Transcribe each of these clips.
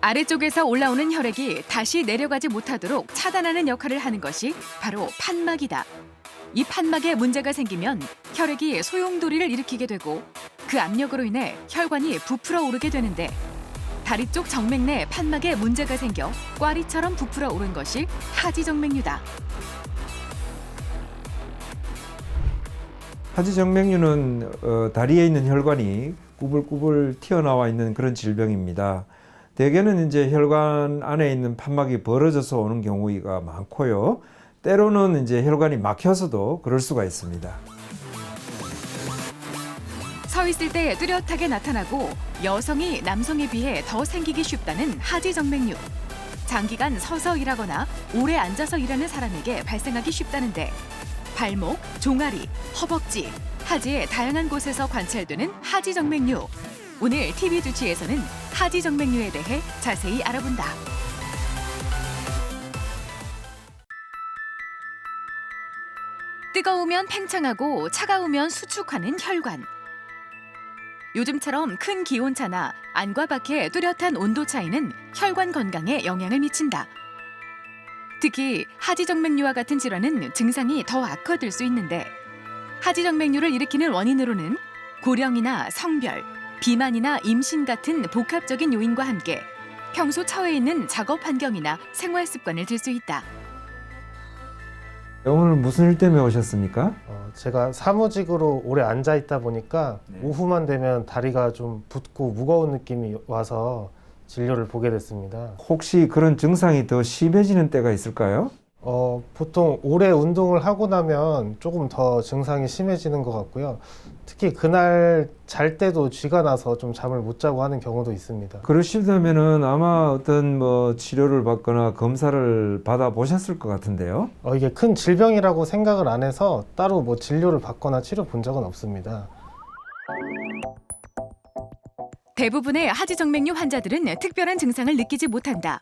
아래쪽에서 올라오는 혈액이 다시 내려가지 못하도록 차단하는 역할을 하는 것이 바로 판막이다. 이 판막에 문제가 생기면 혈액이 소용돌이를 일으키게 되고 그 압력으로 인해 혈관이 부풀어 오르게 되는데 다리 쪽 정맥 내 판막에 문제가 생겨 꽈리처럼 부풀어 오른 것이 하지정맥류다. 하지정맥류는 다리에 있는 혈관이 꾸불꾸불 튀어나와 있는 그런 질병입니다. 대개는 이제 혈관 안에 있는 판막이 벌어져서 오는 경우가 많고요. 때로는 이제 혈관이 막혀서도 그럴 수가 있습니다. 서 있을 때 뚜렷하게 나타나고 여성이 남성에 비해 더 생기기 쉽다는 하지정맥류. 장기간 서서 일하거나 오래 앉아서 일하는 사람에게 발생하기 쉽다는데 발목, 종아리, 허벅지, 하지의 다양한 곳에서 관찰되는 하지정맥류. 오늘 TV두치에서는 하지정맥류에 대해 자세히 알아본다. 뜨거우면 팽창하고 차가우면 수축하는 혈관. 요즘처럼 큰 기온차나 안과 밖의 뚜렷한 온도 차이는 혈관 건강에 영향을 미친다. 특히 하지정맥류와 같은 질환은 증상이 더 악화될 수 있는데 하지정맥류를 일으키는 원인으로는 고령이나 성별, 비만이나 임신 같은 복합적인 요인과 함께 평소 처해 있는 작업 환경이나 생활 습관을 들 수 있다. 오늘 무슨 일 때문에 오셨습니까? 제가 사무직으로 오래 앉아 있다 보니까 오후만 되면 다리가 좀 붓고 무거운 느낌이 와서 진료를 보게 됐습니다. 혹시 그런 증상이 더 심해지는 때가 있을까요? 보통 오래 운동을 하고 나면 조금 더 증상이 심해지는 것 같고요. 특히 그날 잘 때도 쥐가 나서 좀 잠을 못 자고 하는 경우도 있습니다. 그러시다면은 아마 어떤 치료를 받거나 검사를 받아 보셨을 것 같은데요. 이게 큰 질병이라고 생각을 안 해서 따로 진료를 받거나 치료 본 적은 없습니다. 대부분의 하지정맥류 환자들은 특별한 증상을 느끼지 못한다.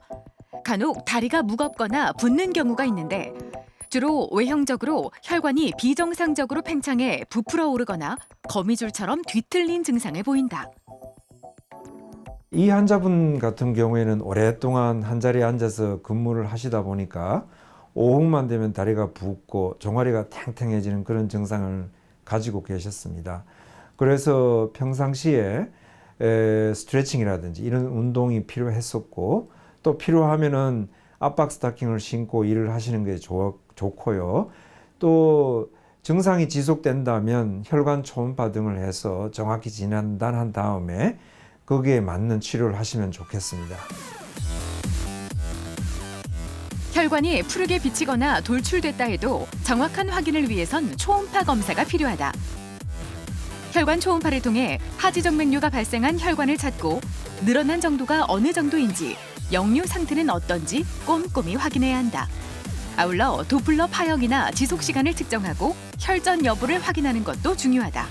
간혹 다리가 무겁거나 붓는 경우가 있는데 주로 외형적으로 혈관이 비정상적으로 팽창해 부풀어 오르거나 거미줄처럼 뒤틀린 증상을 보인다. 이 환자분 같은 경우에는 오랫동안 한자리에 앉아서 근무를 하시다 보니까 오후만 되면 다리가 붓고 종아리가 탱탱해지는 그런 증상을 가지고 계셨습니다. 그래서 평상시에 스트레칭이라든지 이런 운동이 필요했었고 또 필요하면은 압박 스타킹을 신고 일을 하시는 게 좋고요. 또 증상이 지속된다면 혈관 초음파 등을 해서 정확히 진단한 다음에 거기에 맞는 치료를 하시면 좋겠습니다. 혈관이 푸르게 비치거나 돌출됐다 해도 정확한 확인을 위해선 초음파 검사가 필요하다. 혈관 초음파를 통해 하지정맥류가 발생한 혈관을 찾고 늘어난 정도가 어느 정도인지 역류 상태는 어떤지 꼼꼼히 확인해야 한다. 아울러 도플러 파형이나 지속 시간을 측정하고 혈전 여부를 확인하는 것도 중요하다.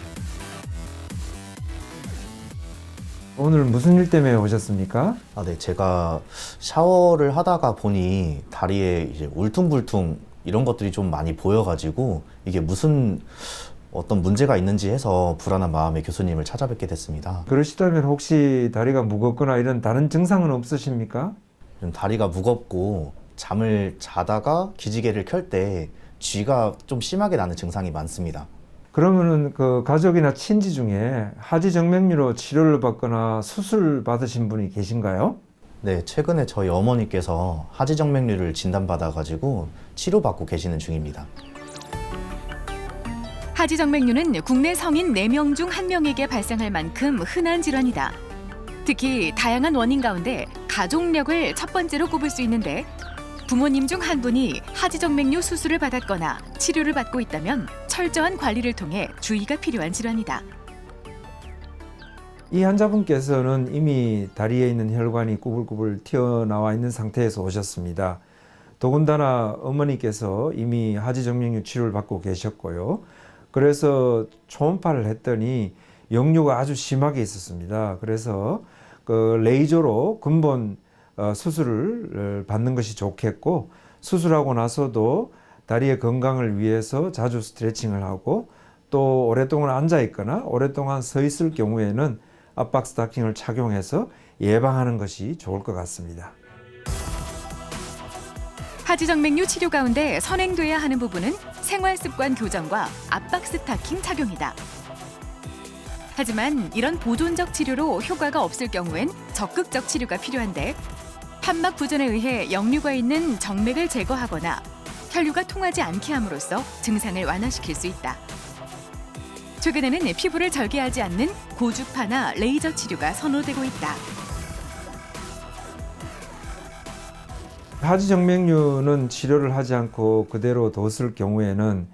오늘 무슨 일 때문에 오셨습니까? 네, 제가 샤워를 하다가 보니 다리에 이제 울퉁불퉁 이런 것들이 좀 많이 보여가지고 이게 무슨 어떤 문제가 있는지 해서 불안한 마음에 교수님을 찾아뵙게 됐습니다. 그러시다면 혹시 다리가 무겁거나 이런 다른 증상은 없으십니까? 좀 다리가 무겁고 잠을 자다가 기지개를 켤 때 쥐가 좀 심하게 나는 증상이 많습니다. 그러면은 그 가족이나 친지 중에 하지정맥류로 치료를 받거나 수술 받으신 분이 계신가요? 네, 최근에 저희 어머니께서 하지정맥류를 진단받아가지고 치료받고 계시는 중입니다. 하지정맥류는 국내 성인 4명 중 1명에게 발생할 만큼 흔한 질환이다. 특히 다양한 원인 가운데 가족력을 첫 번째로 꼽을 수 있는데 부모님 중 한 분이 하지정맥류 수술을 받았거나 치료를 받고 있다면 철저한 관리를 통해 주의가 필요한 질환이다. 이 환자분께서는 이미 다리에 있는 혈관이 꾸불꾸불 튀어나와 있는 상태에서 오셨습니다. 더군다나 어머니께서 이미 하지정맥류 치료를 받고 계셨고요. 그래서 초음파를 했더니 역류가 아주 심하게 있었습니다. 그래서 그 레이저로 근본 수술을 받는 것이 좋겠고 수술하고 나서도 다리의 건강을 위해서 자주 스트레칭을 하고 또 오랫동안 앉아 있거나 오랫동안 서 있을 경우에는 압박 스타킹을 착용해서 예방하는 것이 좋을 것 같습니다. 하지정맥류 치료 가운데 선행돼야 하는 부분은 생활습관 교정과 압박 스타킹 착용이다. 하지만 이런 보존적 치료로 효과가 없을 경우엔 적극적 치료가 필요한데 판막 부전에 의해 역류가 있는 정맥을 제거하거나 혈류가 통하지 않게 함으로써 증상을 완화시킬 수 있다. 최근에는 피부를 절개하지 않는 고주파나 레이저 치료가 선호되고 있다. 하지정맥류는 치료를 하지 않고 그대로 뒀을 경우에는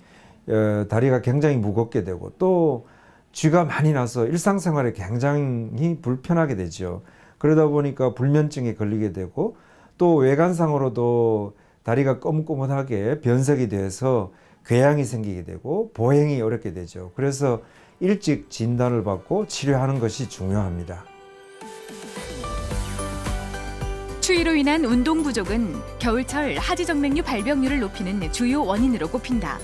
다리가 굉장히 무겁게 되고 또 쥐가 많이 나서 일상생활에 굉장히 불편하게 되죠. 그러다 보니까 불면증에 걸리게 되고 또 외관상으로도 다리가 꼬뭇꼬뭇하게 변색이 돼서 궤양이 생기게 되고 보행이 어렵게 되죠. 그래서 일찍 진단을 받고 치료하는 것이 중요합니다. 추위로 인한 운동 부족은 겨울철 하지정맥류 발병률을 높이는 주요 원인으로 꼽힌다.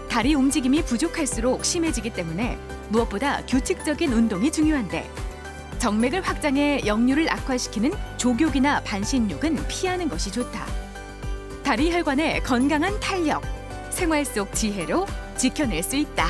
다리 움직임이 부족할수록 심해지기 때문에 무엇보다 규칙적인 운동이 중요한데 정맥을 확장해 역류를 악화시키는 족욕이나 반신욕은 피하는 것이 좋다. 다리 혈관의 건강한 탄력, 생활 속 지혜로 지켜낼 수 있다.